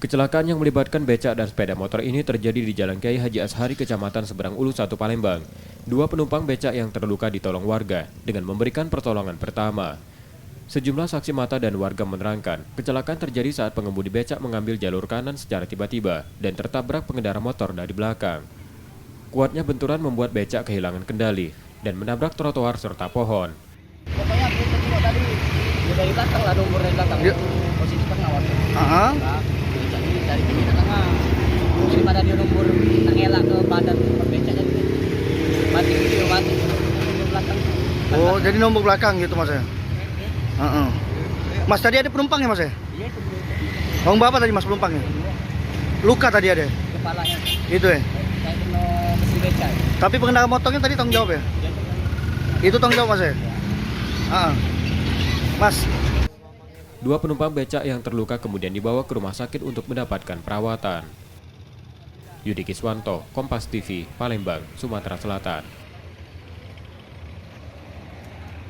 Kecelakaan yang melibatkan becak dan sepeda motor ini terjadi di Jalan Kiai Haji Ashari, Kecamatan Seberang Ulu 1, Palembang. Dua penumpang becak yang terluka ditolong warga dengan memberikan pertolongan pertama. Sejumlah saksi mata dan warga menerangkan, kecelakaan terjadi saat pengemudi becak mengambil jalur kanan secara tiba-tiba dan tertabrak pengendara motor dari belakang. Kuatnya benturan membuat becak kehilangan kendali dan menabrak trotoar serta pohon. Pokoknya aku tengok tadi dia dari belakang lah, nomor dari belakang. Posisi tengah waktu. Jadi dari sini ke tengah. Daripada dia nomor mengelak ke badan becak jadi mati video mati nomor belakang. Oh, jadi nomor belakang gitu mas ya? Mas tadi ada penumpang ya mas ya? Iya itu. Orang berapa tadi mas penumpangnya? Luka tadi ada? Kepalanya. Itu ya? Saya kena mesin becak. Tapi pengendara motornya tadi tanggung jawab ya? Itu tanggung jawab mas ya? Mas. Dua penumpang becak yang terluka kemudian dibawa ke rumah sakit untuk mendapatkan perawatan. Yudi Kiswanto, Kompas TV, Palembang, Sumatera Selatan.